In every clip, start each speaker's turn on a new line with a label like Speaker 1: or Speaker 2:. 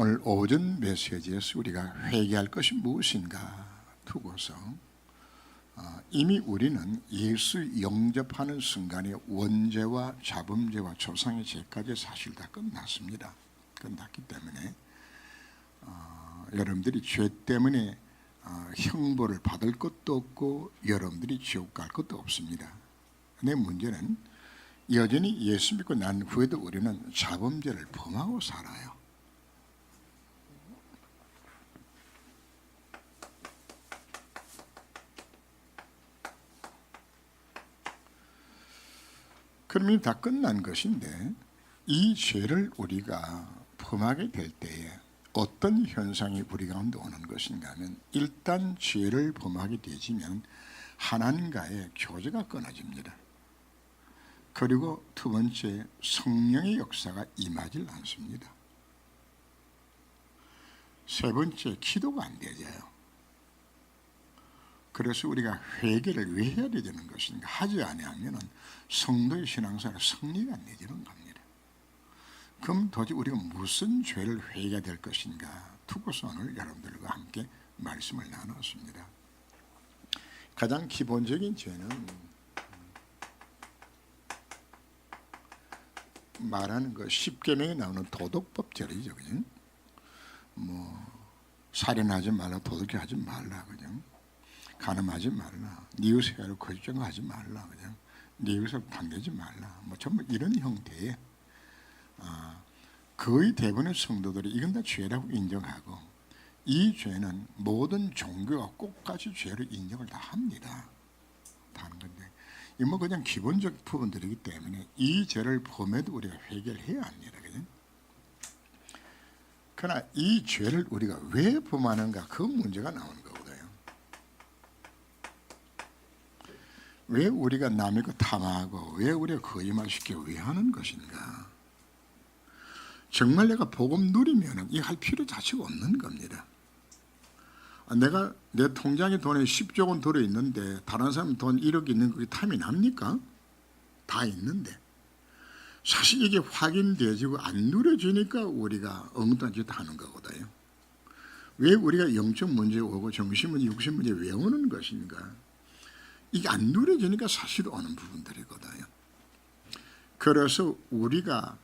Speaker 1: 오늘 오전 메시지에서 우리가 회개할 것이 무엇인가 두고서 이미 우리는 예수 영접하는 순간에 원죄와 자범죄와 조상의 죄까지 사실 다 끝났습니다. 끝났기 때문에 여러분들이 죄 때문에 형벌을 받을 것도 없고 여러분들이 지옥 갈 것도 없습니다. 근데 문제는 여전히 예수 믿고 난 후에도 우리는 자범죄를 범하고 살아요. 그러면 다 끝난 것인데 이 죄를 우리가 범하게 될 때에 어떤 현상이 우리 가운데 오는 것인가 하면 일단 죄를 범하게 되지면 하나님과의 교제가 끊어집니다. 그리고 두 번째, 성령의 역사가 임하지 않습니다. 세 번째, 기도가 안 되져요. 그래서 우리가 회개를 왜 해야 되는 것인가 하지 아니하면 성도의 신앙생활 승리가 안 되는 겁니다. 그럼 도대체 우리가 무슨 죄를 회개해야 될 것인가 두고서 오늘 여러분들과 함께 말씀을 나눴습니다. 가장 기본적인 죄는 말하는 거 10계명에 나오는 도덕법죄이죠. 그죠? 살인하지 말라, 도둑질하지 말라, 그죠? 간음하지 말라, 네 이웃에 대하여 거짓 증거하지 말라, 그죠? 네 이웃을 반대지 말라, 전부 이런 형태의 거의 대부분의 성도들이 이건 다 죄라고 인정하고 이 죄는 모든 종교가 꼭까지 죄를 인정을 다 합니다. 다 하는 건데 이 그냥 기본적 부분들이기 때문에 이 죄를 범해도 우리가 회개를 해야 합니다. 그죠? 그러나 이 죄를 우리가 왜 범하는가 그 문제가 나오는 거거든요. 왜 우리가 남의 거 탐하고 왜 우리가 거짓말 시키고 왜 하는 것인가? 정말 내가 복음 누리면 이 할 필요 자체가 없는 겁니다. 내가 내 통장에 돈이 10조 원 들어있는데 다른 사람 돈 1억 있는 그게 탐이 납니까? 다 있는데 사실 이게 확인되어지고 안 누려지니까 우리가 엉뚱한 짓 하는 거거든요. 왜 우리가 영적 문제 오고 정신 문제, 육신 문제 왜 오는 것인가? 이게 안 누려지니까 사실 오는 부분들이거든요. 그래서 우리가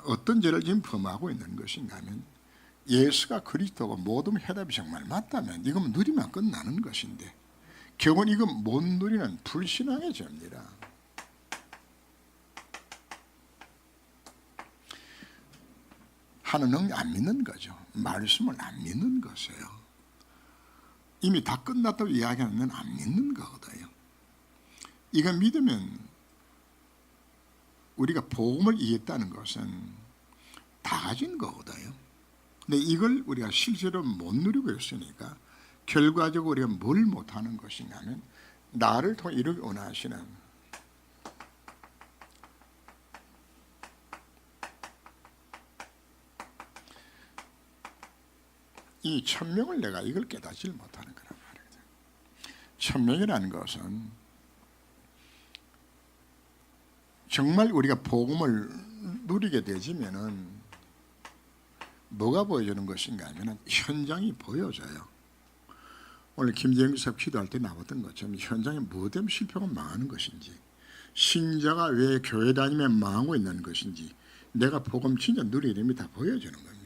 Speaker 1: 어떤 죄를 지금 범하고 있는 것인가 하면 예수가 그리스도고 모든 해답이 정말 맞다면 이건 누리면 끝나는 것인데 결국은 이건 못 누리는 불신앙의 죄입니다. 하나님 안 믿는 거죠. 말씀을 안 믿는 것이에요. 이미 다 끝났다고 이야기하면 안 믿는 거거든요. 이거 믿으면 우리가 복음을 이해했다는 것은 다 가진 거거든요. 근데 이걸 우리가 실제로 못 누리고 있으니까 결과적으로 우리가 뭘 못하는 것인가 하면 나를 통해 이루기 원하시는 이 천명을 내가 이걸 깨닫지 못하는 거란 말이거든. 천명이라는 것은 정말 우리가 복음을 누리게 되지면은 뭐가 보여주는 것인가 하면 현장이 보여져요. 오늘 김재영 기사 기도할 때 나왔던 것처럼 현장에 뭐 때문에 실패가 망하는 것인지 신자가 왜 교회 다니면 망하고 있는 것인지 내가 복음 진짜 누리게 되면 다 보여주는 겁니다.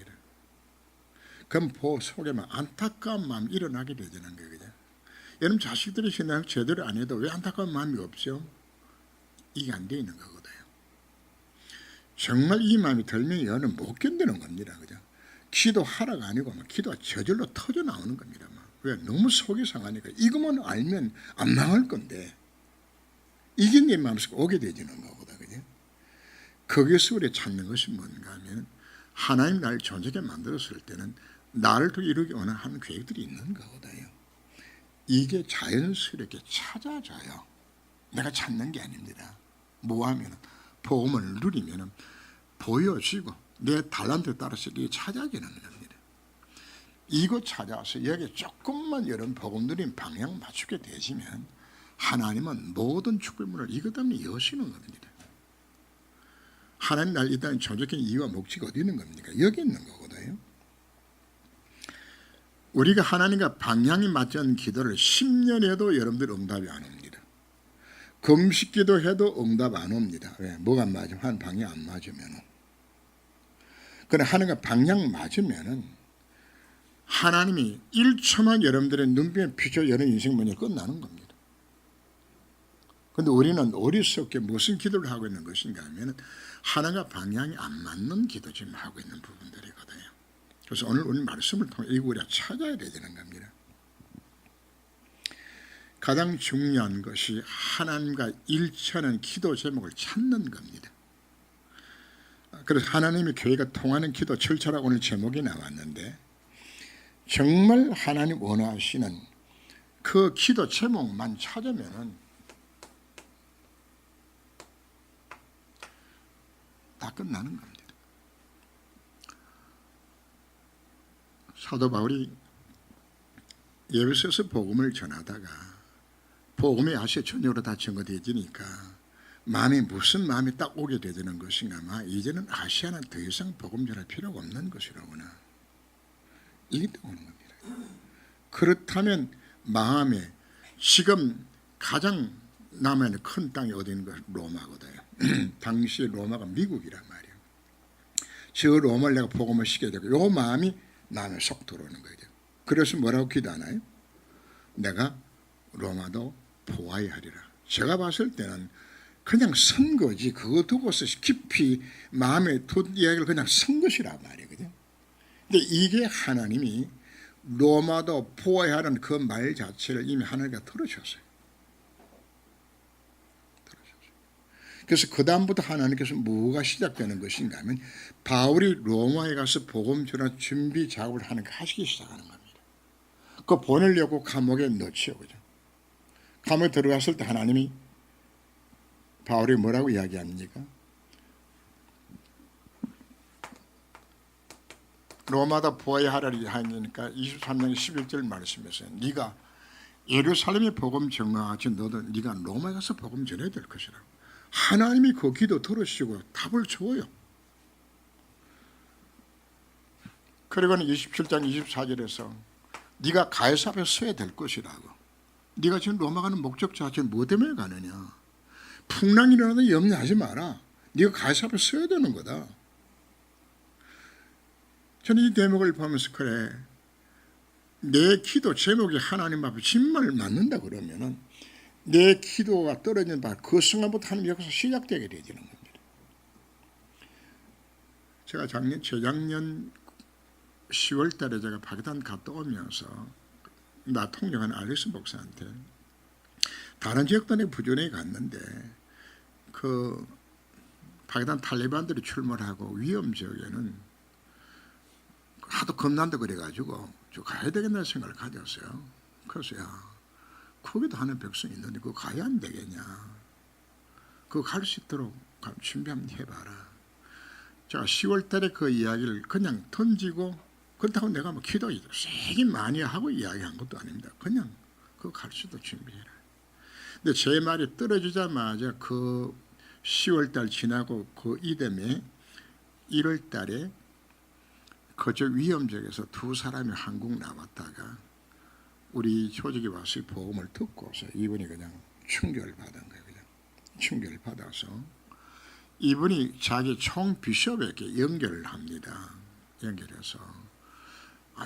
Speaker 1: 그럼 속에 안타까운 마음이 일어나게 되는 거예요. 여러분 자식들이 신앙 제대로 안 해도 왜 안타까운 마음이 없죠? 이게 안 돼 있는 거거든요. 정말 이 마음이 들면 여는 못 견디는 겁니다. 그죠? 기도하라가 아니고 기도가 저절로 터져 나오는 겁니다. 왜? 너무 속이 상하니까 이것만 알면 안 망할 건데 이게 내 마음속에 오게 되지는 거거든. 그죠? 거기서 우리가 찾는 것이 뭔가 하면 하나님 나를 존재하게 만들었을 때는 나를 더 이루기 원하는 계획들이 있는 거거든요. 이게 자연스럽게 찾아져요. 내가 찾는 게 아닙니다. 뭐 하면 복음을 누리면 보여지고 내 달란트에 따라서 이게 찾아지는 겁니다. 이거 찾아서 여기 조금만 여러분 복음 누린 방향 맞추게 되시면 하나님은 모든 축복문을 이것 때문에 여시는 겁니다. 하나님 날 이 땅에 존재한 이유와 목적이 어디 있는 겁니까? 여기 있는 거거든요. 우리가 하나님과 방향이 맞지 않는 기도를 10년 해도 여러분들 응답이 안 옵니다. 금식 기도해도 응답 안 옵니다. 왜? 뭐가 안 맞으면, 한 방향 안 맞으면. 그러나 하나님과 방향 맞으면은 하나님이 1초만 여러분들의 눈빛에 비춰 여러분 인생 문제가 끝나는 겁니다. 그런데 우리는 어리석게 무슨 기도를 하고 있는 것인가 하면 하나님과 방향이 안 맞는 기도 지금 하고 있는 부분들이거든요. 그래서 오늘 우리 말씀을 통해 이거 우리가 찾아야 되는 겁니다. 가장 중요한 것이 하나님과 일치하는 기도 제목을 찾는 겁니다. 그래서 하나님의 교회가 통하는 기도 철저라고 오늘 제목이 나왔는데 정말 하나님 원하시는 그 기도 제목만 찾으면은 다 끝나는 겁니다. 사도 바울이 에베소서 복음을 전하다가 복음의 아시아 전역으로 다 전거되지니까 마음이 무슨 마음이 딱 오게 되는 것인가 마 이제는 아시아는 더 이상 복음 전할 필요가 없는 것이라구나. 이게 떠오는 겁니다. 그렇다면 마음에 지금 가장 남아있는 큰 땅이 어디 있는 것? 로마거든요. 당시 로마가 미국이란 말이에요. 저 로마를 내가 복음을 시켜야 되고 요 마음이 마음에 쏙 들어오는 거죠. 그래서 뭐라고 기도하나요? 내가 로마도 보아야 하리라. 제가 봤을 때는 그냥 선 거지 그거 두고서 깊이 마음에 둔 이야기를 그냥 선 것이란 말이거든요. 근데 이게 하나님이 로마도 보아야 하는 그 말 자체를 이미 하나님께서 들어주셨어요. 그래서 그 다음부터 하나님께서 뭐가 시작되는 것인가 하면 바울이 로마에 가서 복음 전할 준비 작업을 하는 거 하시기 시작하는 겁니다. 그거 보내려고 감옥에 넣지요. 그죠? 감옥에 들어갔을 때 하나님이 바울이 뭐라고 이야기합니까? 로마다 보아야 하리라 하니까 23장 11절 말씀에서 네가 예루살렘에 복음 전하지 너도 네가 로마에 가서 복음 전해야 될 것이라. 하나님이 그 기도 들으시고 답을 줘요. 그리고는 27장 24절에서 네가 가이사 앞에 서야 될 것이라고. 네가 지금 로마 가는 목적 자체는 뭐 때문에 가느냐. 풍랑이 일어나도 염려하지 마라. 네가 가이사 앞에 서야 되는 거다. 저는 이 대목을 보면서 그래 내 기도 제목이 하나님 앞에 정말 맞는다 그러면은 내 기도가 떨어진 바 그 순간부터 하나님 역사 시작되게 되는 겁니다. 제가 재작년 10월 달에 제가 바그다드 갔다 오면서 나 통역한 알렉스 목사한테 다른 지역단에 부전에 갔는데 그 바그다드 탈레반들이 출몰하고 위험 지역에는 하도 겁난다 그래가지고 저 가야 되겠다는 생각을 가졌어요. 그래서 야 거기도 하는 백성이 있는데 그거 가야 안 되겠냐. 그거 갈 수 있도록 준비 한번 해봐라. 제가 10월 달에 그 이야기를 그냥 던지고 그렇다고 내가 뭐 기도 세게 많이 하고 이야기한 것도 아닙니다. 그냥 그거 갈 수도 준비해라. 근데 제 말이 떨어지자마자 그 10월 달 지나고 그 이듬해 1월 달에 그저 위험 지역에서 두 사람이 한국 나왔다가 우리 조직에 와서 복음을 듣고서 이분이 그냥 충격을 받은 거예요. 그냥 충격을 받아서 이분이 자기 총 비숍에게 연결을 합니다. 연결해서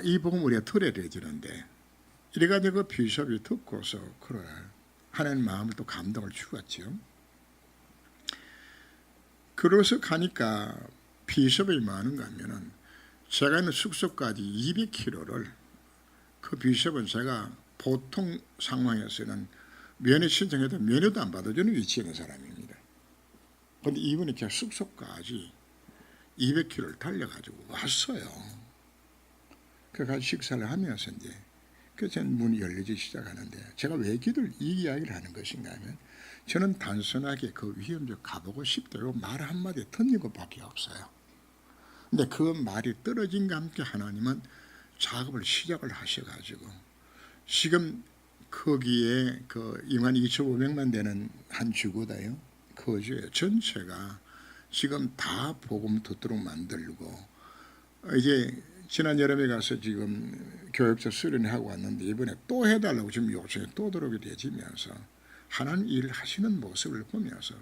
Speaker 1: 이 복음 우리가 들어야 되는데 이래가지고 그 비숍이 듣고서 그래 하나님 마음을 또 감동을 주었죠. 그러서 가니까 비숍이 많은가 하면은 제가 있는 숙소까지 200km를 그 비숍은 제가 보통 상황에서는 면회 신청해도 면회도 안 받아주는 위치에 있는 사람입니다. 그런데 이분이 제 숙소까지 200km를 달려가지고 왔어요. 그래서 식사를 하면서 이제 그래서 문이 열리기 시작하는데 제가 왜 이 이야기를 하는 것인가 하면 저는 단순하게 그 위험적 가보고 싶다고 말 한마디 던진 것밖에 없어요. 근데 그 말이 떨어진과 함께 하나님은 작업을 시작을 하셔가지고 지금 거기에 그 22,500만 되는 한 주거다요. 그 주에 전체가 지금 다 복음 듣도록 만들고, 이제 지난 여름에 가서 지금 교육자 수련하고 왔는데 이번에 또 해달라고 지금 요청이 또 들어오게 되지면서 하나님 일을 하시는 모습을 보면서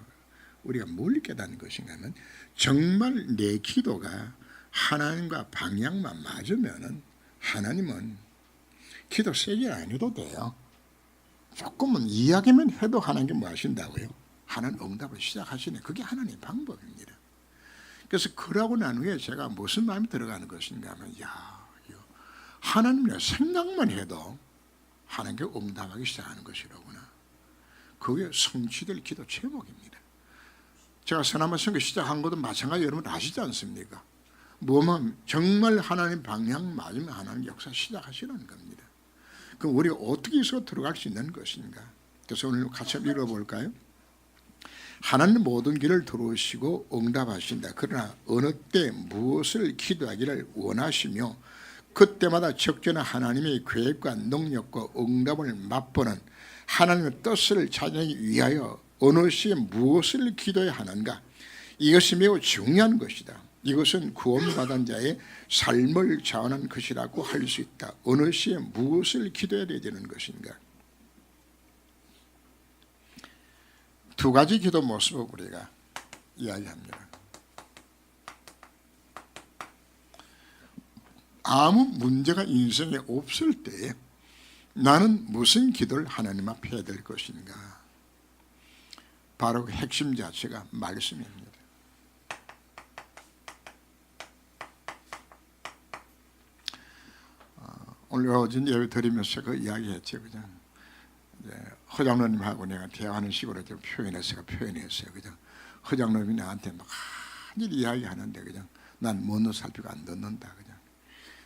Speaker 1: 우리가 뭘 깨닫는 것인가 하면, 정말 내 기도가 하나님과 방향만 맞으면은 하나님은 기도 세게 안 해도 돼요. 조금은 이야기만 해도 하나님께 뭐 하신다고요? 하나님 응답을 시작하시네. 그게 하나님의 방법입니다. 그래서 그러고 난 후에 제가 무슨 마음이 들어가는 것인가 하면, 하나님의 생각만 해도 하나님께 응답하기 시작하는 것이로구나. 그게 성취될 기도 제목입니다. 제가 서남아 선교 시작한 것도 마찬가지, 여러분 아시지 않습니까? 뭐만 정말 하나님 방향 맞으면 하나님 역사 시작하시라는 겁니다. 그럼 우리가 어떻게 해서 들어갈 수 있는 것인가? 그래서 오늘 같이 읽어볼까요? 하나님 모든 길을 들어오시고 응답하신다. 그러나 어느 때 무엇을 기도하기를 원하시며 그때마다 적절한 하나님의 계획과 능력과 응답을 맛보는 하나님의 뜻을 찾기 위하여 어느 시에 무엇을 기도해야 하는가? 이것이 매우 중요한 것이다. 이것은 구원받은 자의 삶을 자원한 것이라고 할 수 있다. 어느 시에 무엇을 기도해야 되는 것인가? 두 가지 기도 모습을 우리가 이야기합니다. 아무 문제가 인생에 없을 때 나는 무슨 기도를 하나님 앞에 해야 될 것인가? 바로 그 핵심 자체가 말씀입니다. 오늘 어제 예배 드리면서 그 이야기했죠. 그죠? 허장로님하고 내가 대화하는 식으로 좀 표현했어요. 그죠? 허장로님이 나한테 많이 이야기하는데 그죠? 난 먼저 살피고 안 듣는다. 그죠?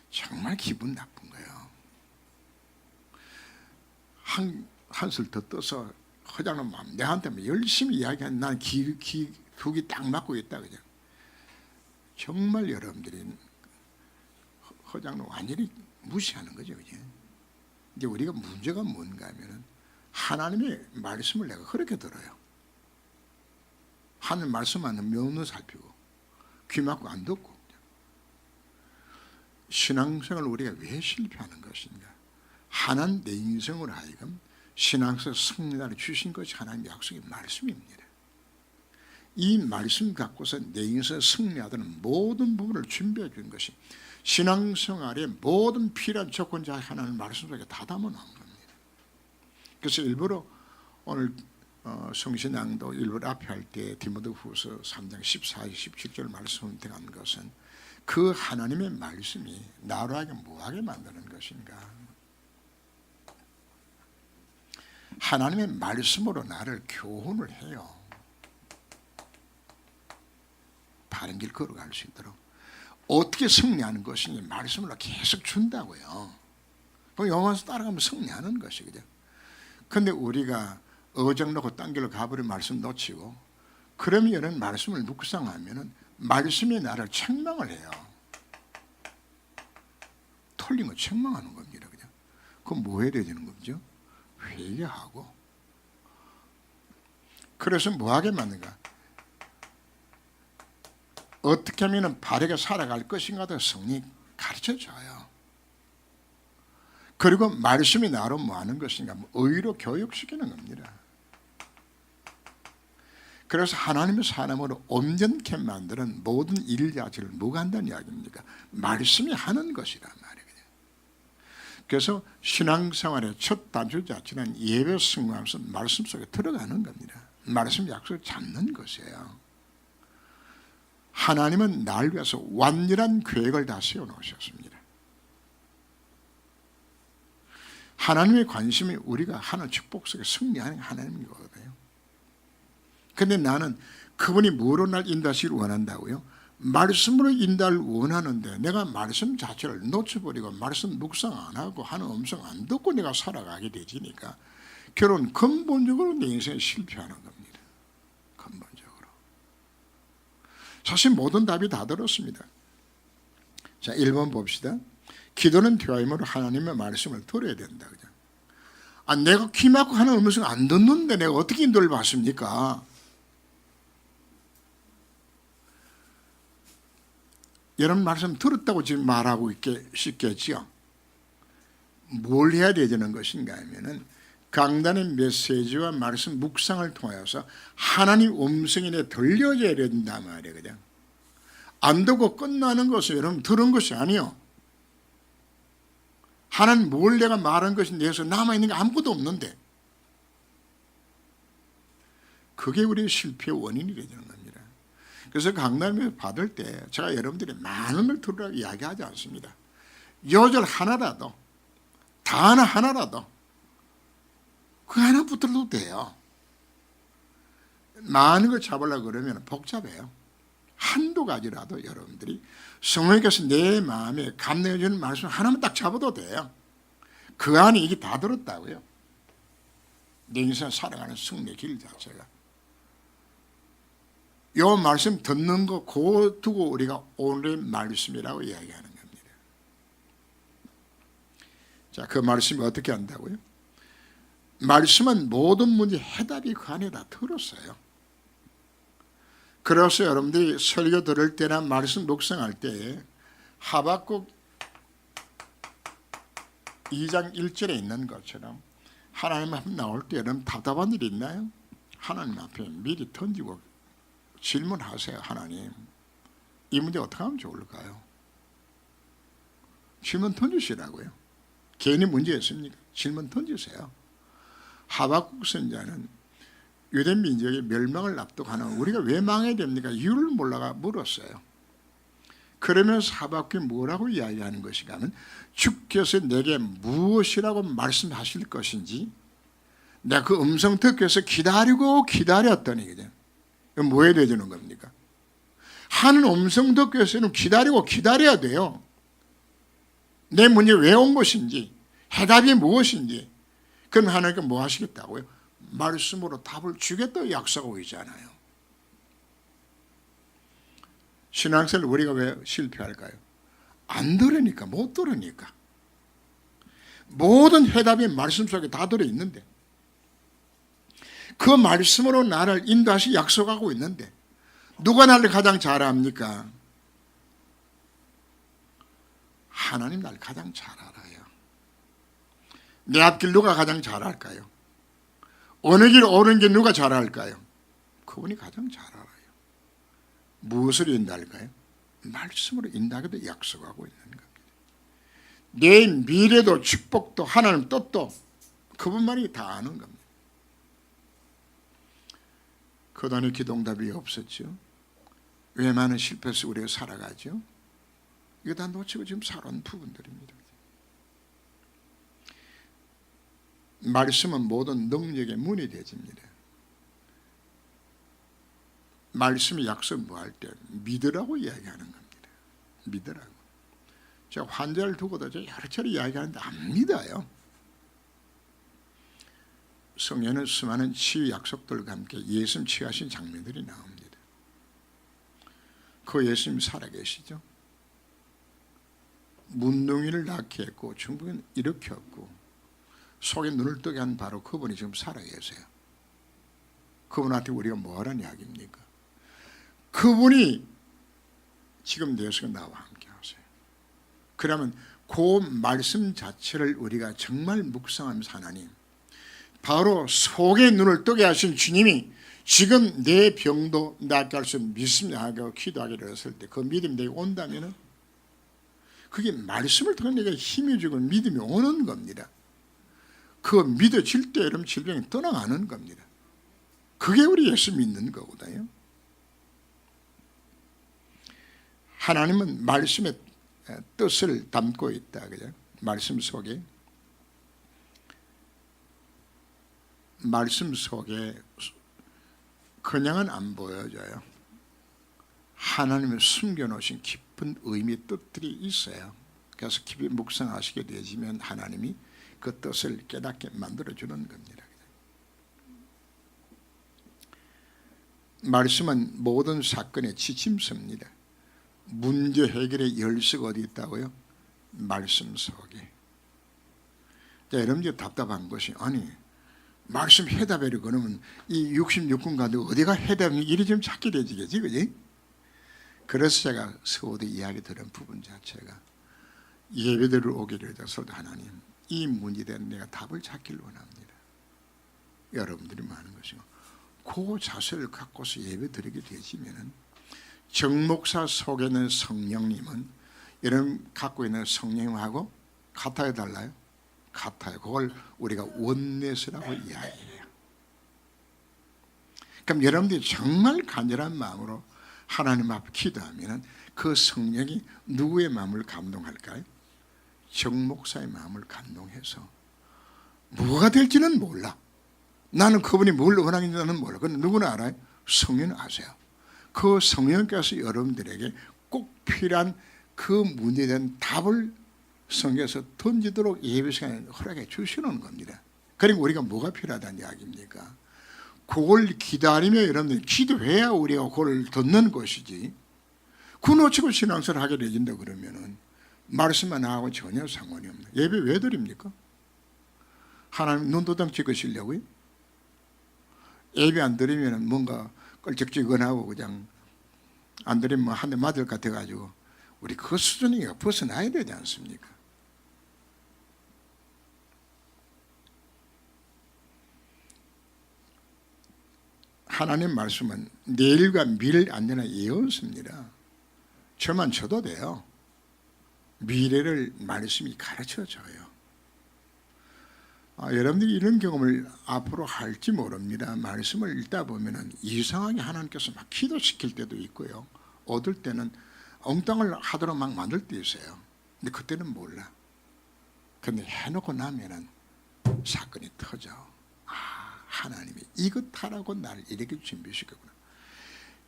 Speaker 1: 정말 기분 나쁜 거예요. 한술 더 떠서 허장로 내한테 열심히 이야기하는, 난 둑이 딱 맞고 있다. 그죠? 정말 여러분들이 허장로 완전히 무시하는 거죠. 그죠? 이제 우리가 문제가 뭔가 하면은 하나님의 말씀을 내가 그렇게 들어요. 하나님 말씀만 면을 살피고 귀 막고 안 듣고. 신앙생활을 우리가 왜 실패하는 것인가? 하나님 내 인생으로 하여금 신앙에서 승리를 주신 것이 하나님의 약속의 말씀입니다. 이 말씀 갖고서 내 인생에 승리하는 모든 부분을 준비해 준 것이 신앙생활의 모든 필요한 조건자 하나님 말씀 속에 다 담아놓은 겁니다. 그래서 일부러 오늘 성신양도 일부러 앞에 할 때 디모데후서 3장 14절 17절 말씀을 택한 것은 그 하나님의 말씀이 나로 하여금 뭐하게 만드는 것인가? 하나님의 말씀으로 나를 교훈을 해요. 바른 길 걸어갈 수 있도록. 어떻게 승리하는 것이니 말씀으로 계속 준다고요. 그럼 영화에서 따라가면 승리하는 것이 그죠? 근데 우리가 어정 놓고 딴 길로 가버린 말씀 놓치고, 그러면 말씀을 묵상하면 말씀이 나를 책망을 해요. 틀린 거 책망하는 겁니다. 그죠? 그럼 뭐 해야 되는 거죠? 회개하고. 그래서 뭐 하게 만든가? 어떻게 하면 바르게 살아갈 것인가도 성령이 가르쳐줘요. 그리고 말씀이 나로 뭐 하는 것인가? 의로 교육시키는 겁니다. 그래서 하나님의 사람으로 온전케 만드는 모든 일 자체를 뭐가 한다는 이야기입니까? 말씀이 하는 것이란 말이에요. 그래서 신앙생활의 첫 단추 자체는 예배 승리하면서 말씀 속에 들어가는 겁니다. 말씀 약속을 잡는 것이에요. 하나님은 날 위해서 완전한 계획을 다 세워놓으셨습니다. 하나님의 관심이 우리가 하나님 축복 속에 승리하는 하나님이거든요. 그런데 나는 그분이 뭐로 날 인도하시기를 원한다고요? 말씀으로 인도를 원하는데 내가 말씀 자체를 놓쳐버리고 말씀 묵상 안 하고 하는 음성 안 듣고 내가 살아가게 되지니까 결혼 근본적으로 내 인생에 실패하는 겁니다. 근본적으로. 사실 모든 답이 다 들었습니다. 자, 1번 봅시다. 기도는 대화임으로 하나님의 말씀을 들어야 된다. 그죠? 내가 귀 막고 하는 음성 안 듣는데 내가 어떻게 인도를 받습니까? 여러분 말씀 들었다고 지금 말하고 싶겠죠. 뭘 해야 되는 것인가 하면은 강단의 메시지와 말씀 묵상을 통해서 하나님 음성이 내 들려져야 된단 말이에요. 그냥 안 듣고 끝나는 것은 여러분 들은 것이 아니요. 하나님 뭘 내가 말한 것이 내에서 남아있는 게 아무것도 없는데, 그게 우리의 실패의 원인이 되는 겁니다. 그래서 강단을 받을 때 제가 여러분들이 많은 걸 들으라고 이야기하지 않습니다. 요절 하나라도, 단어 하나라도 그 하나 붙들어도 돼요. 많은 걸 잡으려고 그러면 복잡해요. 한두 가지라도 여러분들이 성령께서 내 마음에 감동해주는 말씀 하나만 딱 잡아도 돼요. 그 안에 이게 다 들었다고요. 내 인생 살아가는 승리의 길 자체가. 이 말씀 듣는 거 그거 두고 우리가 오늘의 말씀이라고 이야기하는 겁니다. 자, 그 말씀이 어떻게 한다고요? 말씀은 모든 문제 해답이 그 안에 다 들었어요. 그래서 여러분들이 설교 들을 때나 말씀 묵상할 때 하박국 2장 1절에 있는 것처럼 하나님 앞에 나올 때 여러분 답답한 일 있나요? 하나님 앞에 미리 던지고 질문하세요. 하나님, 이 문제 어떻게 하면 좋을까요? 질문 던지시라고요. 개인이 문제 있습니까? 질문 던지세요. 하박국 선자는 유대 민족의 멸망을 납득하는, 우리가 왜 망해야 됩니까? 이유를 몰라가 물었어요. 그러면서 하박국이 뭐라고 이야기하는 것인가 하면, 주께서 내게 무엇이라고 말씀하실 것인지 내가 그 음성 듣기 위해서 기다리고 기다렸더니, 그죠? 뭐 해야 되는 겁니까? 하는 음성 듣기 위해서는 기다리고 기다려야 돼요. 내 문제 왜 온 것인지, 해답이 무엇인지. 그럼 하나님께 뭐 하시겠다고요? 말씀으로 답을 주겠다고 약속하고 있잖아요. 신앙생활 우리가 왜 실패할까요? 안 들으니까, 못 들으니까. 모든 해답이 말씀 속에 다 들어있는데, 그 말씀으로 나를 인도하시 약속하고 있는데 누가 나를 가장 잘 압니까? 하나님 나를 가장 잘 알아요. 내 앞길 누가 가장 잘 알까요? 어느 길 옳은 길 누가 잘 알까요? 그분이 가장 잘 알아요. 무엇을 인도할까요? 말씀으로 인도하기도 약속하고 있는 겁니다. 내 미래도 축복도 하나님 뜻도 그분만이 다 아는 겁니다. 그동안에 기도응답이 없었죠. 왜 많은 실패해서 우리가 살아가죠? 이거 다 놓치고 지금 살아온 부분들입니다. 말씀은 모든 능력의 문이 되집니다. 말씀이 약속 뭐 할 때 믿으라고 이야기하는 겁니다. 믿으라고. 제가 환자를 두고도 여러 차례 이야기하는데 안 믿어요. 성경에는 수많은 치유 약속들과 함께 예수님 치유하신 장면들이 나옵니다. 그 예수님 살아계시죠. 문둥이를 낳게 했고 중풍을 일으켰고 속에 눈을 뜨게 한 바로 그분이 지금 살아계세요. 그분한테 우리가 뭐하라는 이야기입니까? 그분이 지금 내 속에 나와 함께 하세요. 그러면 그 말씀 자체를 우리가 정말 묵상하면서 하나님, 바로 속에 눈을 뜨게 하신 주님이 지금 내 병도 낫게 할 수 믿습니다 하고 기도하기를 했을 때 그 믿음이 내게 온다면 그게 말씀을 통해 내게 힘이 주고 믿음이 오는 겁니다. 그 믿어질 때 여러분 질병이 떠나가는 겁니다. 그게 우리 예수 믿는 거거든요. 하나님은 말씀의 뜻을 담고 있다. 그죠? 말씀 속에. 말씀 속에 그냥은 안 보여져요. 하나님의 숨겨놓으신 깊은 의미 뜻들이 있어요. 그래서 깊이 묵상하시게 되시면 하나님이 그 뜻을 깨닫게 만들어주는 겁니다. 말씀은 모든 사건의 지침서입니다. 문제 해결의 열쇠가 어디 있다고요? 말씀 속에. 여러분들 답답한 것이, 아니 말씀 해답이라고 그러면 이 66군 가운데 어디가 해답이 이리 좀 찾게 되지겠지, 그지? 그래서 제가 서우대 이야기 들은 부분 자체가 예배드리러 오기를 해서 하나님 이 문제에 대한 내가 답을 찾기를 원합니다. 여러분들이 많은 것이고 그 자세를 갖고서 예배드리게 되시면은 정목사 속에 있는 성령님은 여러분 갖고 있는 성령님하고 같아요, 달라요? 같아요. 그걸 우리가 원내스라고 이야기해요. 그럼 여러분들이 정말 간절한 마음으로 하나님 앞에 기도하면 그 성령이 누구의 마음을 감동할까요? 정목사의 마음을 감동해서 뭐가 될지는 몰라. 나는 그분이 뭘 원하는지는 몰라. 그건 누구나 알아요? 성령은 아세요. 그 성령께서 여러분들에게 꼭 필요한 그 문제에 대한 답을 성경에서 던지도록 예배 시간을 허락해 주시는 겁니다. 그리고 우리가 뭐가 필요하다는 이야기입니까? 그걸 기다리며 여러분들 기도해야 우리가 그걸 듣는 것이지 그 놓치고 신앙생활 하게 되진다 그러면은 말씀만 하고 전혀 상관이 없는 예배 왜 드립니까? 하나님 눈도장 찍으시려고요? 예배 안 드리면 뭔가 껄쩍지근하고 그냥 안 드리면 한 대 맞을 것 같아가지고 우리 그 수준이 벗어나야 되지 않습니까? 하나님 말씀은 내일과 미래를 안내는 예언서입니다. 저만 쳐도 돼요. 미래를 말씀이 가르쳐줘요. 여러분들이 이런 경험을 앞으로 할지 모릅니다. 말씀을 읽다 보면 이상하게 하나님께서 막 기도시킬 때도 있고요. 얻을 때는 엉뚱을 하도록 막 만들 때 있어요. 근데 그때는 몰라. 근데 해놓고 나면은 사건이 터져. 하나님이 이것 하라고 나를 이렇게 준비시켰구나.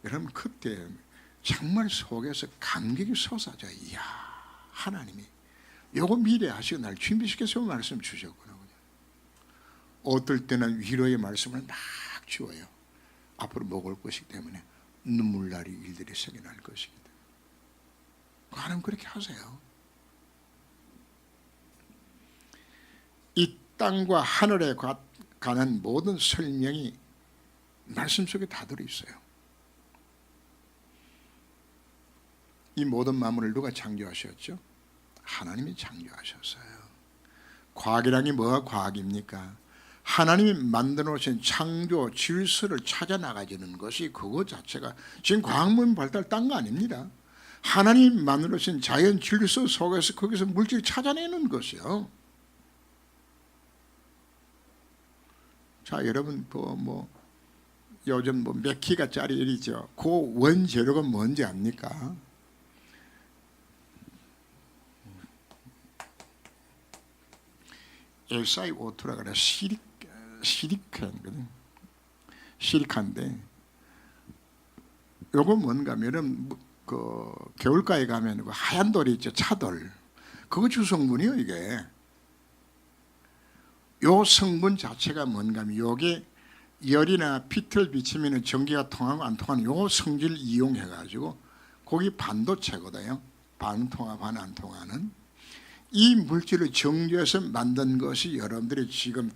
Speaker 1: 여러분 그때 정말 속에서 감격이 솟아져. 이야, 하나님이 요거 미래 하시고 날 준비시켜서 말씀 주셨구나. 어떨 때는 위로의 말씀을 막 주어요. 앞으로 먹을 것이기 때문에 눈물날이 일들이 생겨날 것이기 때문에 하나님 그렇게 하세요. 이 땅과 하늘에 관한 모든 설명이 말씀 속에 다 들어있어요. 이 모든 만물을 누가 창조하셨죠? 하나님이 창조하셨어요. 과학이라는 게 뭐가 과학입니까? 하나님이 만들어 놓으신 창조 질서를 찾아 나가지는 것이 그거 자체가 지금 과학문 발달 딴 거 아닙니다. 하나님이 만들어 놓으신 자연 질서 속에서 거기서 물질 찾아내는 것이요. 자, 여러분 요즘 몇 기가짜리 일이죠. 그 원재료가 뭔지 압니까? SiO2라고 그래. 시리카거든. 시리카인데 요거 뭔가 하면은 그 겨울가에 가면 그 하얀 돌이 있죠. 차돌. 그거 주성분이요 이게. 요 성분 자체가 뭔가 하면 요게 열이나 빛을 비치면 전기가 통하고 안 통하는 요 성질을 이용해 가지고 거기 반도체거든요. 반 통하 반 안 통하는 이 물질을 정제해서 만든 것이 여러분들이 지금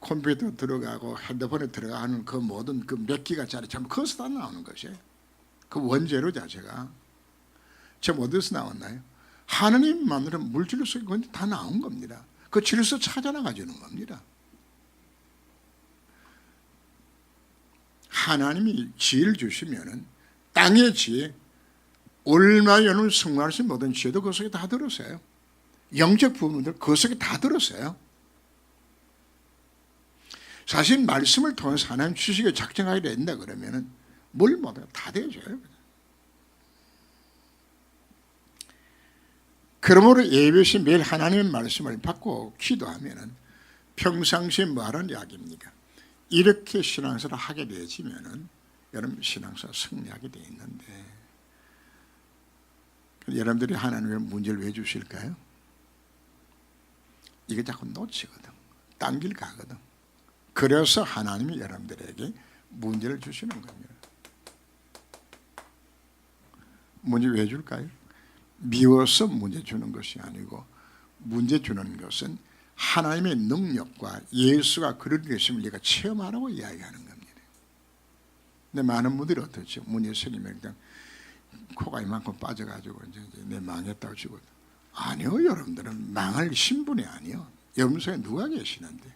Speaker 1: 컴퓨터 들어가고 핸드폰에 들어가는 그 모든 그 몇 기가짜리 전부 거기서 다 나오는 것이에요. 그 원재료 자체가 지금 어디서 나왔나요? 하나님 만드는 물질 속에 그건 다 나온 겁니다. 그 질서 찾아나가 주는 겁니다. 하나님이 지혜를 주시면은 땅의 지혜, 얼마 여는 성공하신 모든 지혜도 그 속에 다 들었어요. 영적 부분들 그 속에 다 들었어요. 사실 말씀을 통해서 하나님 주시기를 작정하게 된다 그러면은 뭘 못해요. 다 되어줘요. 그러므로 예배시 매일 하나님의 말씀을 받고 기도하면은 평상시에 뭐하는 이야기입니까? 이렇게 신앙생활을 하게 되어지면은 여러분 신앙생활 승리하게 되어 있는데 여러분들이 하나님의 문제를 왜 주실까요? 이게 자꾸 놓치거든. 딴 길 가거든. 그래서 하나님이 여러분들에게 문제를 주시는 겁니다. 문제 왜 줄까요? 미워서 문제 주는 것이 아니고 문제 주는 것은 하나님의 능력과 예수가 그런 것임을 내가 체험하라고 이야기하는 겁니다. 근데 많은 분들이 어떻죠? 문제 생기면 일단 코가 이만큼 빠져가지고 이제 내 망했다고 치고. 아니요, 여러분들은 망할 신분이 아니요. 여러분 속에 누가 계시는데?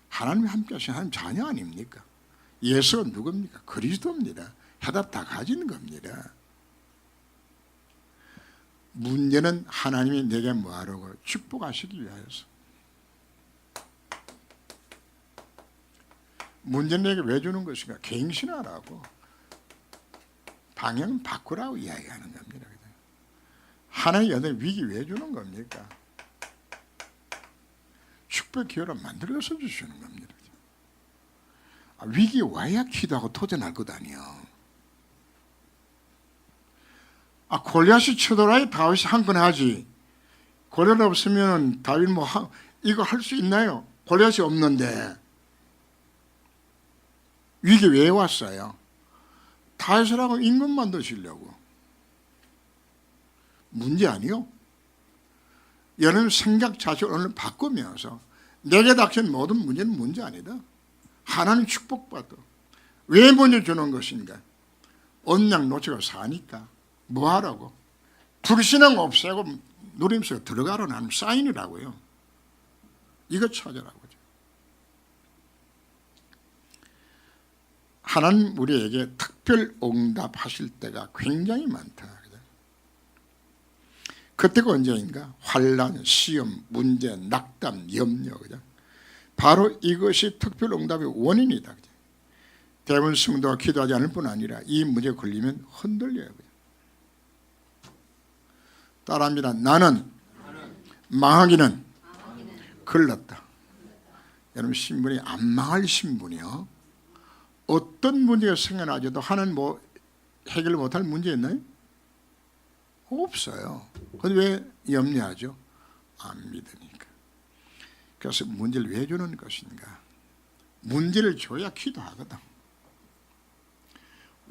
Speaker 1: 하나님이 함께 하신 하나님 자녀 아닙니까? 예수가 누굽니까? 그리스도입니다. 해답 다 가진 겁니다. 문제는 하나님이 내게 뭐하라고? 축복하시기 위하여서. 문제는 내게 왜 주는 것인가? 갱신하라고. 방향 바꾸라고 이야기하는 겁니다. 하나님이 여러분 위기 왜 주는 겁니까? 축복 기회를 만들어서 주시는 겁니다. 위기 와야 기도하고 도전할 것 아니에요. 골리앗이 쳐들어야 다윗이 한 건 하지. 골리앗 없으면 다윗 이거 할 수 있나요? 골리앗이 없는데. 위기 왜 왔어요? 다윗이라고 임금 만드시려고. 문제 아니요. 여러분 생각 자체를 오늘 바꾸면서 내게 닥친 모든 문제는 문제 아니다. 하나님 축복받아. 왜 문제 주는 것인가? 언약 놓치고 사니까 뭐 하라고? 불신앙 없애고 누림 속에 들어가라는 하나님 사인이라고요. 이거 찾으라고. 하나님 우리에게 특별 응답하실 때가 굉장히 많다. 그때가 언제인가? 환난, 시험, 문제, 낙담, 염려. 바로 이것이 특별 응답의 원인이다. 대부분 성도가 기도하지 않을 뿐 아니라 이 문제에 걸리면 흔들려요. 따라합니다. 나는 망하기는 걸렸다. 여러분 신분이 안 망할 신분이요. 어떤 문제가 생겨나줘도 하나는 해결 못할 문제 있나요? 없어요. 그런데 왜 염려하죠? 안 믿으니까. 그래서 문제를 왜 주는 것인가? 문제를 줘야 기도하거든.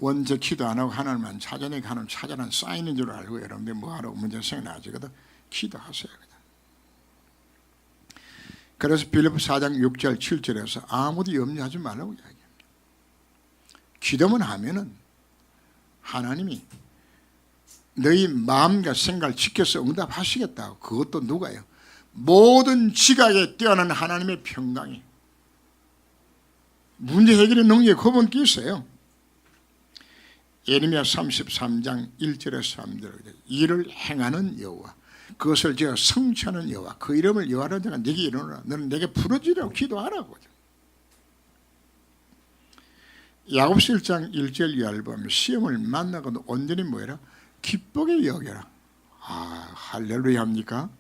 Speaker 1: 원체 기도 안 하고 하나님만 찾아내고 하나님 찾아낸 사인인 줄 알고 여러분들 뭐하라고 문제 생겨나지거든. 기도하셔야 거든. 그래서 빌립보 4장 6절 7절에서 아무도 염려하지 말라고 이야기합니다. 기도만 하면은 하나님이 너희 마음과 생각을 지켜서 응답하시겠다고. 그것도 누가요? 모든 지각에 뛰어난 하나님의 평강이. 문제 해결의 능력에 거분기 있어요. 예레미야 33장 1절에서 3절 이를 행하는 여호와 그것을 제가 성취하는 여호와 그 이름을 여호와라 내가 네게 이르노라 너는 내게 부르짖으라고 기도하라고. 야고보서 1장 1절 이하를 보면 시험을 만나고도 온전히 뭐해라? 기쁘게 여겨라. 할렐루야 합니까?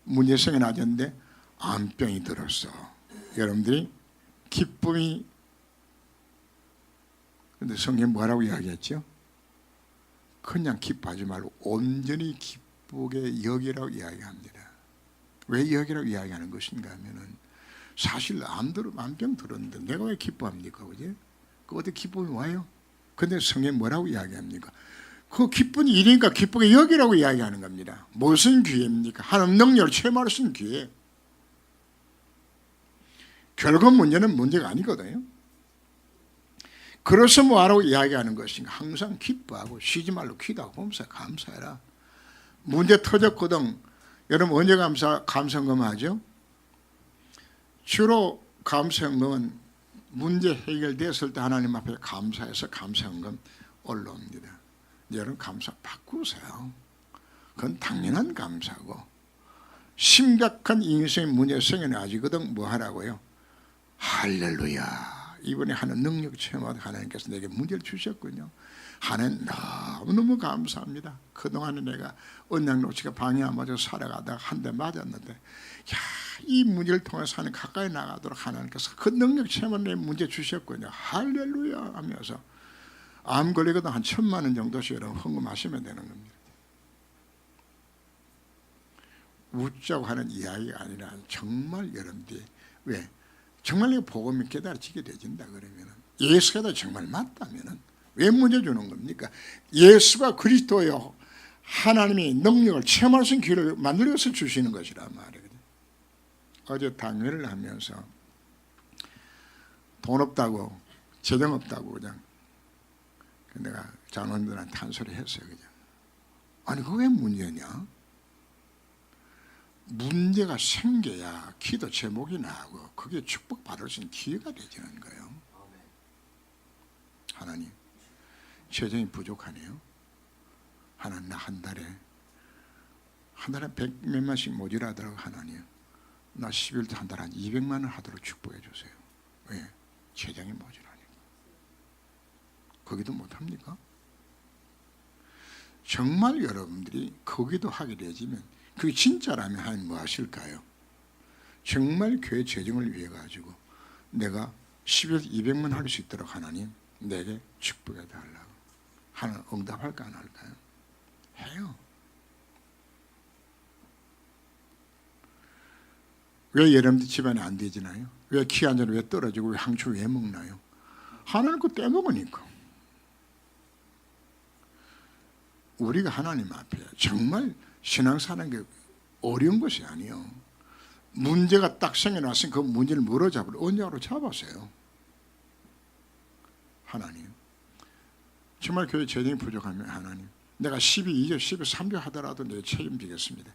Speaker 1: 문제 생겨나졌는데 암병이 들었어. 여러분들이 기쁨이 근데 성경 뭐라고 이야기했죠? 그냥 기뻐하지 말고 온전히 기쁘게 여기라고 이야기합니다. 왜 여기라고 이야기하는 것인가 하면은 사실 암병 들었는데 내가 왜 기뻐합니까? 그지? 그 어디 기쁨이 와요? 근데 성경 뭐라고 이야기합니까? 그 기쁜 일이니까 기쁘게 여기라고 이야기하는 겁니다. 무슨 기회입니까? 하나님 능력을 체험할 수 있는 기회. 결국 문제는 문제가 아니거든요. 그래서 뭐하라고 이야기하는 것인가? 항상 기뻐하고 쉬지 말고 기도하고 범사 감사해라. 문제 터졌거든. 여러분 언제 감사헌금 하죠? 주로 감사헌금은 문제 해결됐을 때 하나님 앞에 감사해서 감사헌금 올라옵니다. 여러분 감사 바꾸세요. 그건 당연한 감사고 심각한 인생의 문제 생겨나지거든 뭐 하라고요? 할렐루야. 이번에 하는 능력 체험하다 하나님께서 내게 문제를 주셨군요. 하나님 너무너무 감사합니다. 그동안에 내가 언약 놓치가 방해 안 맞아 살아가다가 한 대 맞았는데 이 문제를 통해서 하나님 가까이 나가도록 하나님께서 그 능력 체험을 내 문제 주셨군요. 할렐루야 하면서 암 걸리거든 한 1,000만 원 정도씩 여러분 헌금하시면 되는 겁니다. 웃자고 하는 이야기가 아니라 정말 여러분들이 왜 정말 내가 복음이 깨달아지게 되진다 그러면 예수가 정말 맞다면 왜 문제 주는 겁니까? 예수가 그리스도요 하나님이 능력을 체험할 수 있는 기회를 만들어서 주시는 것이란 말이거든요. 어제 당회를 하면서 돈 없다고 재정 없다고 그냥 내가 장로님들한테 한 소리 했어요. 그냥 아니 그게 왜 문제냐? 문제가 생겨야 기도 제목이 나오고 그게 축복받을 수 있는 기회가 되지는 거예요. 하나님, 재정이 부족하네요. 하나님, 나 한 달에 100몇만씩 모자라더라고. 하나님, 나 11도 한 달에 한 200만 원 하도록 축복해 주세요. 왜? 재정이 모자라니까. 거기도 못합니까? 정말 여러분들이 거기도 하게 되지면 그게 진짜라면 하나님 뭐 하실까요? 정말 교회 재정을 위해 가지고 내가 11월 200만 할 수 있도록 하나님 내게 축복해 달라고 하나님 응답할까 안 할까요? 해요. 왜 여러분들 집안에 안 되지나요? 왜 키 안 자는 왜 떨어지고 왜 항초 왜 먹나요? 하나님 거 떼먹으니까. 우리가 하나님 앞에 정말 신앙사는 게 어려운 것이 아니에요. 문제가 딱 생겨났으니 그 문제를 뭐로 잡으려? 언약으로 잡았어요. 하나님, 정말 교회 재정이 부족하면 하나님, 내가 12, 2조, 13조 하더라도 내가 책임지겠습니다.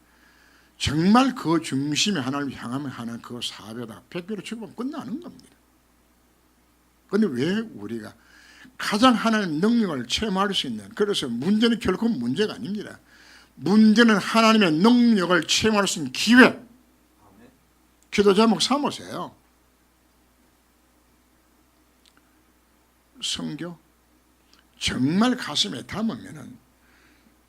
Speaker 1: 정말 그 중심에 하나님을 향하면 하나님 그거 4배다 100배로 축복하면 끝나는 겁니다. 그런데 왜 우리가 가장 하나님의 능력을 체험할 수 있는, 그래서 문제는 결코 문제가 아닙니다. 문제는 하나님의 능력을 체험할 수 있는 기회. 기도 제목 삼으세요. 선교 정말 가슴에 담으면은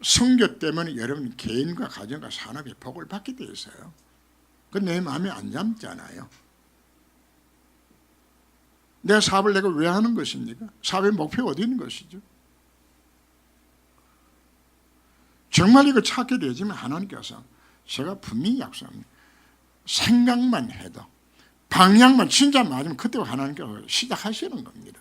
Speaker 1: 선교 때문에 여러분 개인과 가정과 산업이 복을 받게 되어 있어요. 그런데 내 마음에 안 잠잖아요. 내가 사업을 내가 왜 하는 것입니까? 사업의 목표가 어디 있는 것이죠? 정말 이거 찾게 되지만 하나님께서 제가 분명히 약속합니다. 생각만 해도 방향만 진짜 맞으면 그때 하나님께서 시작하시는 겁니다.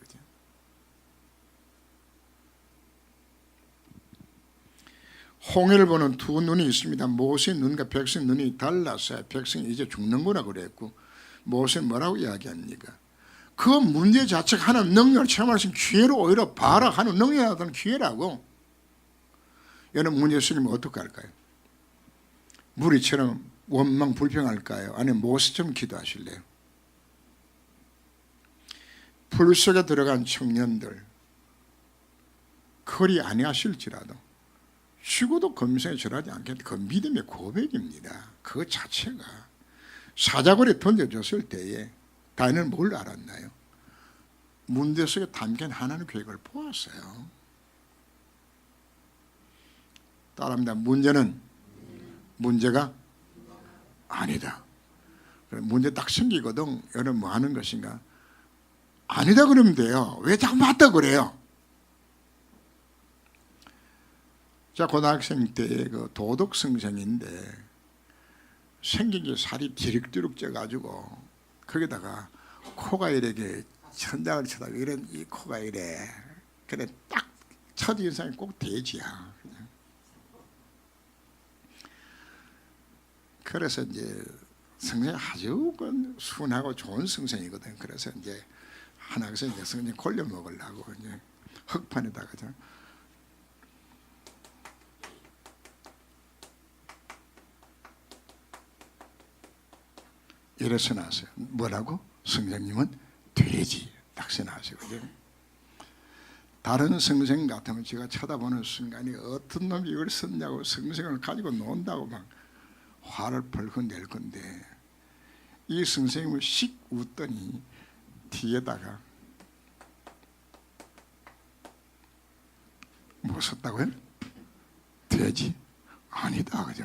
Speaker 1: 홍해를 보는 두 눈이 있습니다. 모세의 눈과 백성의 눈이 달라서 백성이 이제 죽는구나 그랬고, 모세는 뭐라고 이야기합니까? 그 문제 자체가 하나님 능력을 체험할 수 있는 기회로 오히려 봐라 하는 능력을 하는 기회라고. 여러분 문제 생기면 어떻게 할까요? 무리처럼 원망 불평할까요? 아니면 모세처럼 기도하실래요? 불 속에 들어간 청년들 그리 아니하실지라도 죽어도 검성에 절하지 않겠다. 그 믿음의 고백입니다. 그 자체가 사자굴에 던져줬을 때에 다니엘은 뭘 알았나요? 문제 속에 담긴 하나님의 계획을 보았어요. 따라합니다. 문제는 문제가 아니다. 문제 딱 생기거든. 여러분 뭐 하는 것인가? 아니다 그러면 돼요. 왜 자꾸 맞다 그래요? 자, 고등학생 때 그 도덕 성생인데 생긴 게 살이 디룩디룩 쪄가지고 거기다가 코가 이렇게 천장을 쳐다가 이런 이 코가 이래. 그래 딱 첫인상이 꼭 돼지야. 그래서 이제 성생이 아주 순하고 좋은 성생이거든. 그래서 이제 하나에서 이제 성생 골려 먹으려고 이제 흙판에다가 이래서 나왔어요. 뭐라고? 성생님은 돼지 딱 써놨어요. 다른 성생 같으면 제가 쳐다보는 순간에 어떤 놈이 이걸 썼냐고 성생을 가지고 논다고 막 화를 벌컥 낼 건데, 이 선생님은 씩 웃더니 뒤에다가 뭐 썼다고요? 돼지? 아니다 그죠?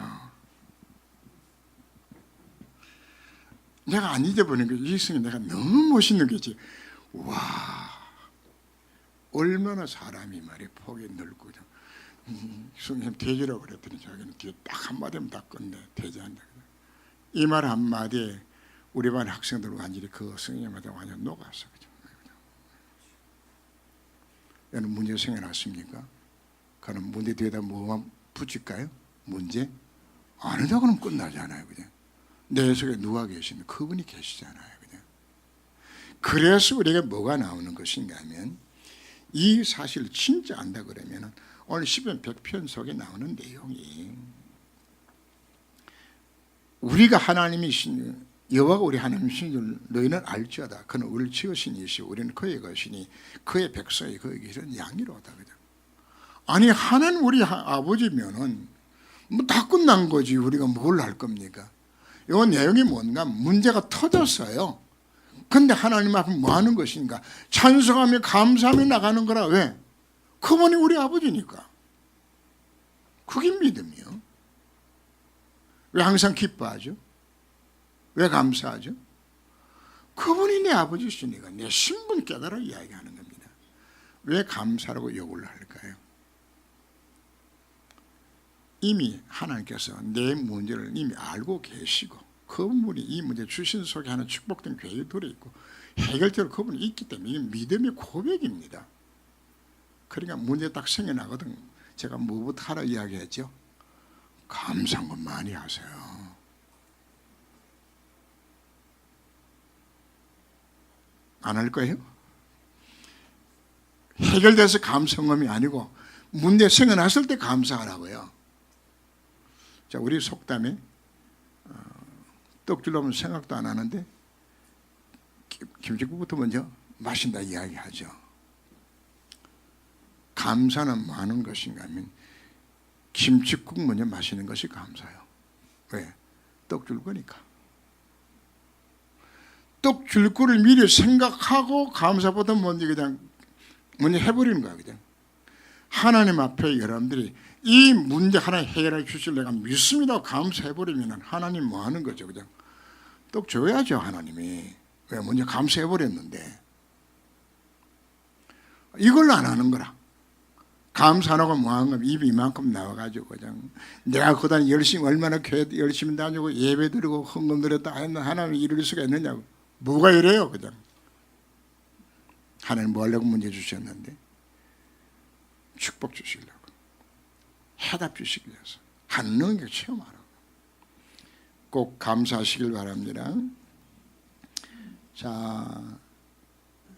Speaker 1: 내가 안 잊어버린 게 이 성이 내가 너무 멋있는 거지. 와, 얼마나 사람이 말이 폭이 넓고. 선생님 돼지라고 그랬더니 자기는 뒤에 딱 한마디면 다 끝내. 돼지한다. 이 말 한마디에 우리 반 학생들 완전히 그 선생님한테 완전 녹았어. 여러분 문제 생겨났습니까? 그럼 문제 뒤에다 뭐만 붙일까요? 문제? 아니다 그러면 끝나잖아요. 그죠? 내 속에 누가 계시는 그분이 계시잖아요. 그죠? 그래서 우리가 뭐가 나오는 것인가 하면 이 사실을 진짜 안다 그러면 오늘 시편 100편 속에 나오는 내용이 우리가 하나님이신 여호와가 우리 하나님이신 줄 너희는 알지어다. 그는 우리를 지으신 이시오. 우리는 그의 것이니 그의 백성이 그에게 이런 양이로다. 그죠? 아니 하나님 우리 아버지면은 뭐 다 끝난 거지. 우리가 뭘 할 겁니까? 이 내용이 뭔가 문제가 터졌어요. 근데 하나님 앞에 뭐 하는 것인가? 찬송하며 감사하며 나가는 거라. 왜? 그분이 우리 아버지니까. 그게 믿음이요. 왜 항상 기뻐하죠? 왜 감사하죠? 그분이 내 아버지시니까 내 신분 깨달아 이야기하는 겁니다. 왜 감사라고 욕을 할까요? 이미 하나님께서 내 문제를 이미 알고 계시고 그분이 이 문제 주신 속에 하는 축복된 계획이 들어있고 해결될 그분이 있기 때문에 이게 믿음의 고백입니다. 그러니까 문제 딱 생겨나거든. 제가 뭐부터 하라 이야기했죠? 감사한 거 많이 하세요. 안 할 거예요? 해결돼서 감사함이 아니고 문제 생겨났을 때 감사하라고요. 자, 우리 속담에 떡줄로면 생각도 안 하는데 김치국부터 먼저 마신다 이야기하죠. 감사는 뭐 하는 것인가 하면 김치국 먼저 마시는 것이 감사해요. 왜? 떡 줄 거니까. 떡 줄 거를 미리 생각하고 감사보다 먼저 그냥 먼저 해버리는 거야. 그냥. 하나님 앞에 여러분들이 이 문제 하나 해결해 주실 내가 믿습니다 감사해버리면 하나님 뭐 하는 거죠? 그냥 떡 줘야죠. 하나님이. 왜? 먼저 감사해버렸는데 이걸 안 하는 거라. 감사하고 뭐하는 거 입이 이만큼 나와가지고 그냥 내가 그동안 열심히 얼마나 교회 열심히 다니고 예배 드리고 헌금 드렸다 했나 하나님 이룰 수가 있느냐고. 뭐가 이래요? 그냥 하나님 뭐 하려고 문제 주셨는데 축복 주시려고 해답 주시기 위해서 하는 게 체험하라고. 꼭 감사하시길 바랍니다. 자,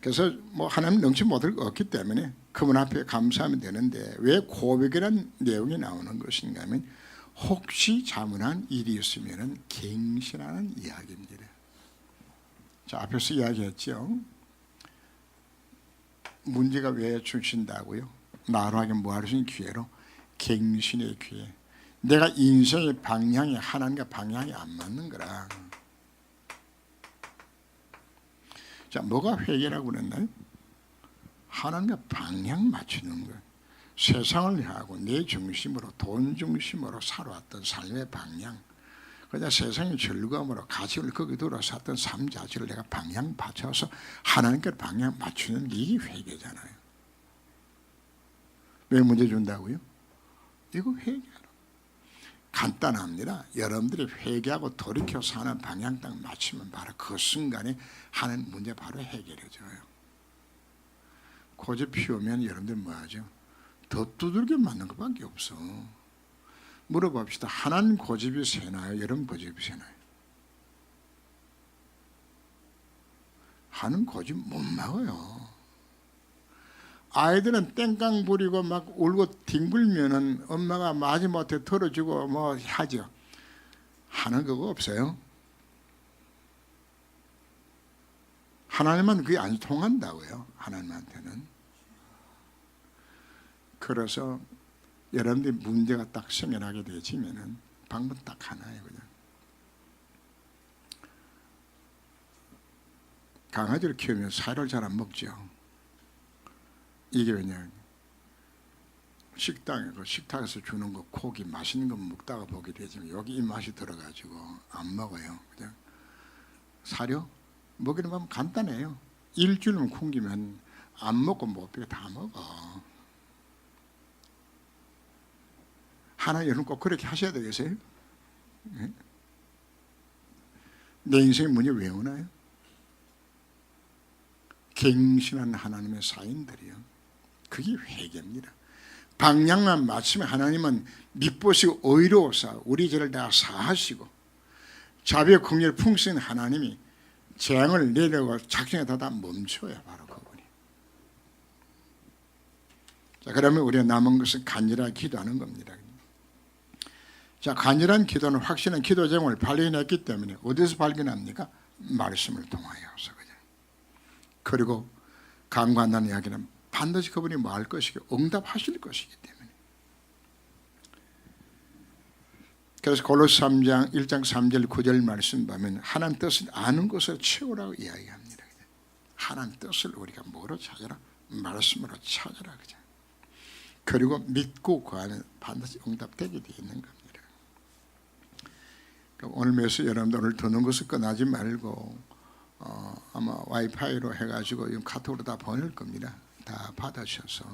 Speaker 1: 그래서 뭐 하나님 능치 못할 거 없기 때문에 그분 앞에 감사하면 되는데 왜 고백이라는 내용이 나오는 것인가 하면 혹시 자문한 일이 있으면 갱신하는 이야기입니다. 자, 앞에서 이야기했죠. 문제가 왜 주신다고요? 나로 하긴 뭐 할 수 있는 기회로 갱신의 기회. 내가 인생의 방향이 하나님과 방향이 안 맞는 거라. 자, 뭐가 회개라고 그랬나요? 하나님과 방향 맞추는 것. 세상을 향하고 내 중심으로 돈 중심으로 살아왔던 삶의 방향. 그냥 세상의 즐거움으로 가치를 거기 들어 샀던 삶 자체를 내가 방향 맞춰서 하나님께 방향 맞추는 게 이게 회개잖아요. 왜 문제 준다고요? 이거 회개하라. 간단합니다. 여러분들이 회개하고 돌이켜 사는 방향 딱 맞추면 바로 그 순간에 하는 문제 바로 해결해져요. 고집 피우면 여러분들 뭐하죠? 더 두들겨 맞는 것밖에 없어. 물어봅시다. 하나님 고집이 세나요? 여러분 고집이 세나요? 하나님 고집 못 막아요. 아이들은 땡깡 부리고 막 울고 뒹굴면은 엄마가 마지못해 털어주고 뭐 하죠. 하는 그거 없어요. 하나님은 그게 안 통한다고요. 하나님한테는. 그래서 여러분들이 문제가 딱 생겨나게 되지면은 방법 딱 하나예요. 그냥 강아지를 키우면 살을 잘 안 먹죠. 이게 왜냐? 식탁에서 주는 거 고기 맛있는 거 먹다가 보게 되지만 여기 입맛이 들어가지고 안 먹어요. 그냥 사료 먹이는 건 간단해요. 일주일만 굶기면 안 먹고 못 빼고 다 먹어. 하나 여러분 꼭 그렇게 하셔야 되겠어요? 네? 내 인생의 문제 왜 오나요? 갱신한 하나님의 사인들이요. 그게 회개입니다. 방향만 맞추면 하나님은 미쁘시고 의로우사 우리 죄를 다 사하시고 자비의 긍휼 풍성한 하나님이 재앙을 내려고 작정에 다 멈춰요. 바로 그분이. 자, 그러면 우리가 남은 것은 간절하게 기도하는 겁니다. 자, 간절한 기도는 확실한 기도 제목을 발견했기 때문에 어디서 발견합니까? 말씀을 통하여서. 그리고 간구한다는 이야기는 반드시 그분이 뭐 할 것이고 응답하실 것이기 때문에. 그래서 골로새 3장 1장 3절 9절 말씀 보면 하나님 뜻을 아는 것을 채우라고 이야기합니다. 하나님 뜻을 우리가 뭐로 찾아라? 말씀으로 찾아라. 그리고 믿고 그 안에 반드시 응답되게 되어 있는 겁니다. 오늘 메시지 여러분들 오늘 듣는 것을 끝나지 말고 아마 와이파이로 해가지고 카톡으로 다 보낼 겁니다. 다 받으셔서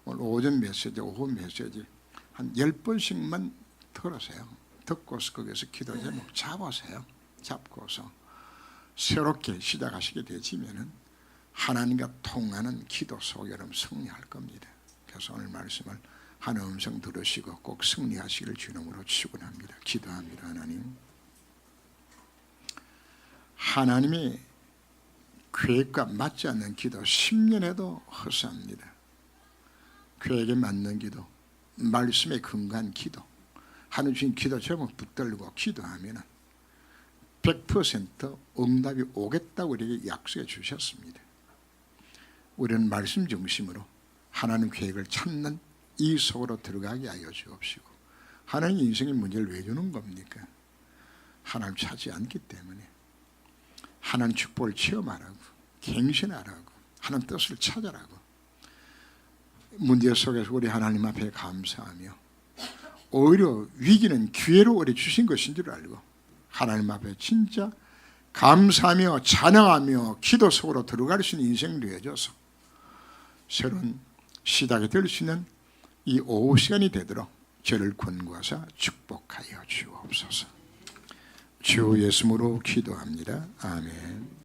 Speaker 1: 오늘 오전 메시지, 오후 메시지 한 10번씩만 들으세요. 듣고서 거기서 기도 제목 잡으세요. 잡고서 새롭게 시작하시게 되시면은 하나님과 통하는 기도 속에 여러분 승리할 겁니다. 그래서 오늘 말씀을 한 음성 들으시고 꼭 승리하시길 주님으로 축원합니다. 기도합니다. 하나님이 계획과 맞지 않는 기도 10년에도 허사합니다. 계획에 맞는 기도, 말씀에 근거한 기도, 하나님 주신 기도 제목 붙들고 기도하면 100% 응답이 오겠다고 우리에게 약속해 주셨습니다. 우리는 말씀 중심으로 하나님 계획을 찾는 이 속으로 들어가게 하여 주옵시고, 하나님 인생의 문제를 왜 주는 겁니까? 하나님 찾지 않기 때문에 하나님 축복을 체험하라고, 갱신하라고, 하나님 뜻을 찾아라고. 문제 속에서 우리 하나님 앞에 감사하며 오히려 위기는 기회로 우리 주신 것인 줄 알고 하나님 앞에 진짜 감사하며 찬양하며 기도 속으로 들어갈 수 있는 인생을 누려줘서 새로운 시작이 될 수 있는 이 오후 시간이 되도록 저를 권고하사 축복하여 주옵소서. 주 예수님으로 기도합니다. 아멘.